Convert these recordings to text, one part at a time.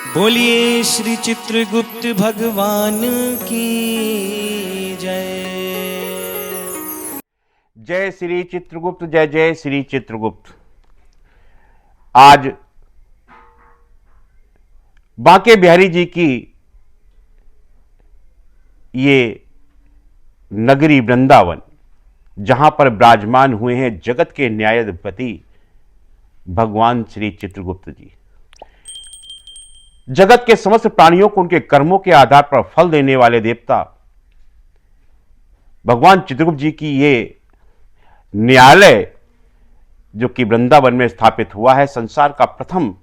बोलिए श्री चित्रगुप्त भगवान की जय। जय श्री चित्रगुप्त, जय जय श्री चित्रगुप्त। आज बांके बिहारी जी की ये नगरी वृंदावन, जहां पर विराजमान हुए हैं जगत के न्यायाधिपति भगवान श्री चित्रगुप्त जी, जगत के समस्त प्राणियों को उनके कर्मों के आधार पर फल देने वाले देवता भगवान चित्रगुप्त जी की ये न्यायालय जो कि वृंदावन में स्थापित हुआ है, संसार का प्रथम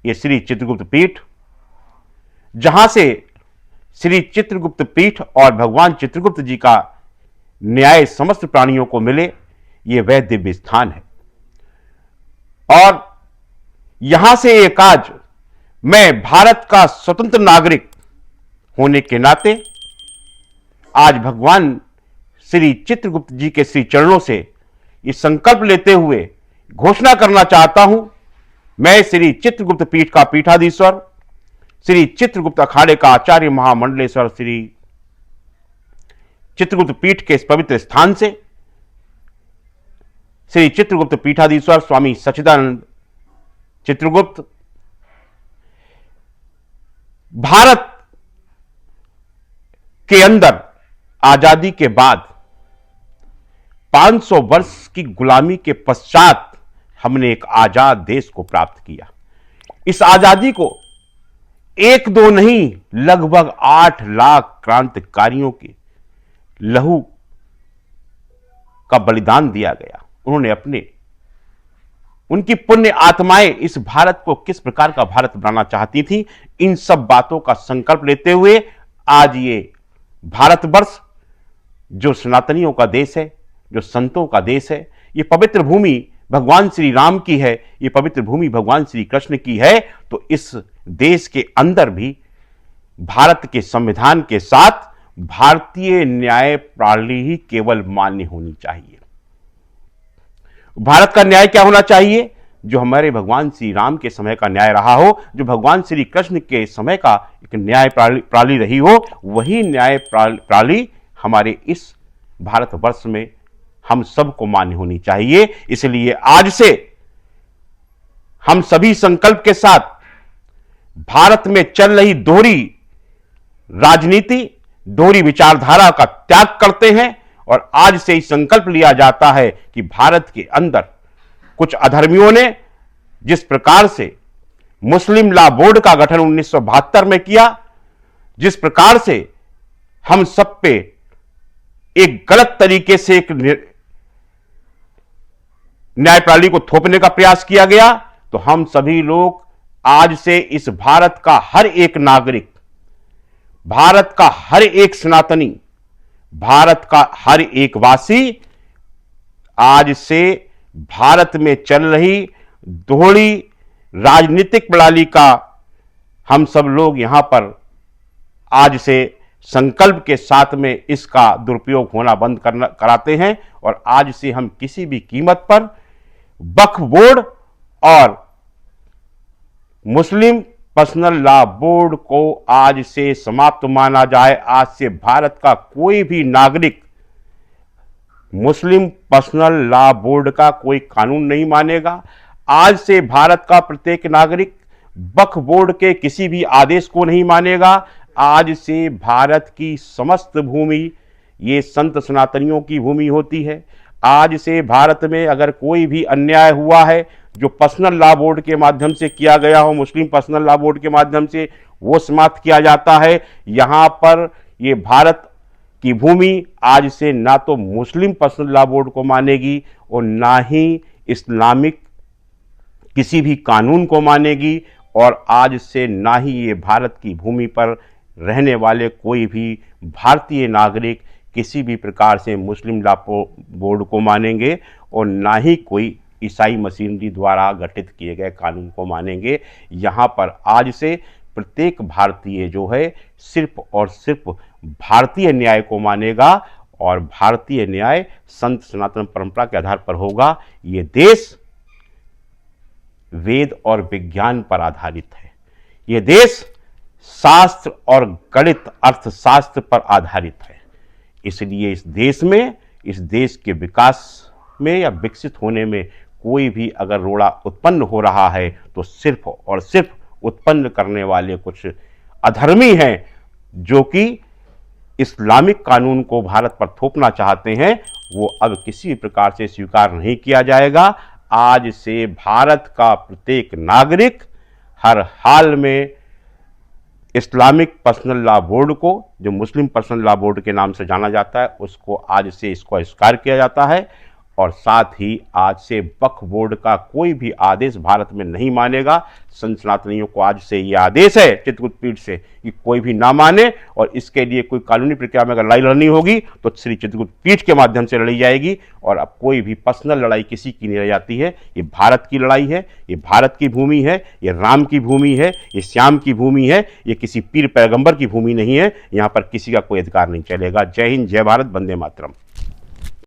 ये श्री चित्रगुप्त पीठ, जहां से श्री चित्रगुप्त पीठ और भगवान चित्रगुप्त जी का न्याय समस्त प्राणियों को मिले, ये वह दिव्य स्थान है। और यहां से एक आज मैं भारत का स्वतंत्र नागरिक होने के नाते आज भगवान श्री चित्रगुप्त जी के श्री चरणों से ये संकल्प लेते हुए घोषणा करना चाहता हूं, मैं श्री चित्रगुप्त पीठ का पीठाधीश्वर, श्री चित्रगुप्त अखाड़े का आचार्य महामंडलेश्वर, श्री चित्रगुप्त पीठ के इस पवित्र स्थान से श्री चित्रगुप्त पीठाधीश्वर स्वामी सच्चिदानंद चित्रगुप्त भारत के अंदर आजादी के बाद 500 वर्ष की गुलामी के पश्चात हमने एक आजाद देश को प्राप्त किया। इस आजादी को एक दो नहीं, लगभग 8 लाख क्रांतिकारियों के लहू का बलिदान दिया गया। उन्होंने उनकी पुण्य आत्माएं इस भारत को किस प्रकार का भारत बनाना चाहती थी, इन सब बातों का संकल्प लेते हुए आज ये भारतवर्ष जो सनातनियों का देश है, जो संतों का देश है, ये पवित्र भूमि भगवान श्री राम की है, ये पवित्र भूमि भगवान श्री कृष्ण की है। तो इस देश के अंदर भी भारत के संविधान के साथ भारतीय न्याय प्रणाली ही केवल मान्य होनी चाहिए। भारत का न्याय क्या होना चाहिए? जो हमारे भगवान श्री राम के समय का न्याय रहा हो, जो भगवान श्री कृष्ण के समय का एक न्याय प्रणाली रही हो, वही न्याय प्रणाली हमारे इस भारतवर्ष में हम सबको मान्य होनी चाहिए। इसलिए आज से हम सभी संकल्प के साथ भारत में चल रही दोहरी राजनीति, दोहरी विचारधारा का त्याग करते हैं और आज से ही संकल्प लिया जाता है कि भारत के अंदर कुछ अधर्मियों ने जिस प्रकार से मुस्लिम लॉ बोर्ड का गठन 1972 में किया, जिस प्रकार से हम सब पे एक गलत तरीके से एक न्याय प्रणाली को थोपने का प्रयास किया गया, तो हम सभी लोग आज से इस भारत का हर एक नागरिक, भारत का हर एक सनातनी, भारत का हर एक वासी आज से भारत में चल रही दोहरी राजनीतिक प्रणाली का हम सब लोग यहां पर आज से संकल्प के साथ में इसका दुरुपयोग होना बंद कराते हैं। और आज से हम किसी भी कीमत पर वक्फ बोर्ड और मुस्लिम पर्सनल लॉ बोर्ड को आज से समाप्त माना जाए। आज से भारत का कोई भी नागरिक मुस्लिम पर्सनल लॉ बोर्ड का कोई कानून नहीं मानेगा। आज से भारत का प्रत्येक नागरिक वक्फ बोर्ड के किसी भी आदेश को नहीं मानेगा। आज से भारत की समस्त भूमि ये संत सनातनियों की भूमि होती है। आज से भारत में अगर कोई भी अन्याय हुआ है जो पर्सनल लॉ बोर्ड के माध्यम से किया गया हो, मुस्लिम पर्सनल लॉ बोर्ड के माध्यम से, वो समाप्त किया जाता है। यहां पर ये भारत की भूमि आज से ना तो मुस्लिम पर्सनल लॉ बोर्ड को मानेगी और ना ही इस्लामिक किसी भी कानून को मानेगी। और आज से ना ही ये भारत की भूमि पर रहने वाले कोई भी भारतीय नागरिक किसी भी प्रकार से मुस्लिम लॉ बोर्ड को मानेंगे और ना ही कोई ईसाई मशीनरी द्वारा गठित किए गए कानून को मानेंगे। यहाँ पर आज से प्रत्येक भारतीय जो है सिर्फ और सिर्फ भारतीय न्याय को मानेगा और भारतीय न्याय संत सनातन परंपरा के आधार पर होगा। ये देश वेद और विज्ञान पर आधारित है। यह देश शास्त्र और गणित अर्थशास्त्र पर आधारित है। इसलिए इस देश के विकास में या विकसित होने में कोई भी अगर रोड़ा उत्पन्न हो रहा है तो सिर्फ और सिर्फ उत्पन्न करने वाले कुछ अधर्मी हैं जो कि इस्लामिक कानून को भारत पर थोपना चाहते हैं। वो अब किसी भी प्रकार से स्वीकार नहीं किया जाएगा। आज से भारत का प्रत्येक नागरिक हर हाल में इस्लामिक पर्सनल लॉ बोर्ड को, जो मुस्लिम पर्सनल लॉ बोर्ड के नाम से जाना जाता है, उसको आज से इसको स्वीकार किया जाता है। और साथ ही आज से वक्फ बोर्ड का कोई भी आदेश भारत में नहीं मानेगा। संत सनातनियों को आज से ये आदेश है चित्रकूट पीठ से कि कोई भी ना माने, और इसके लिए कोई कानूनी प्रक्रिया में अगर लड़ाई लड़नी होगी तो श्री चित्रकूट पीठ के माध्यम से लड़ी जाएगी। और अब कोई भी पर्सनल लड़ाई किसी की नहीं रह जाती है। ये भारत की लड़ाई है, ये भारत की भूमि है, ये राम की भूमि है, ये श्याम की भूमि है, ये किसी पीर पैगंबर की भूमि नहीं है। यहाँ पर किसी का कोई अधिकार नहीं चलेगा। जय हिंद, जय भारत, वंदे मातरम।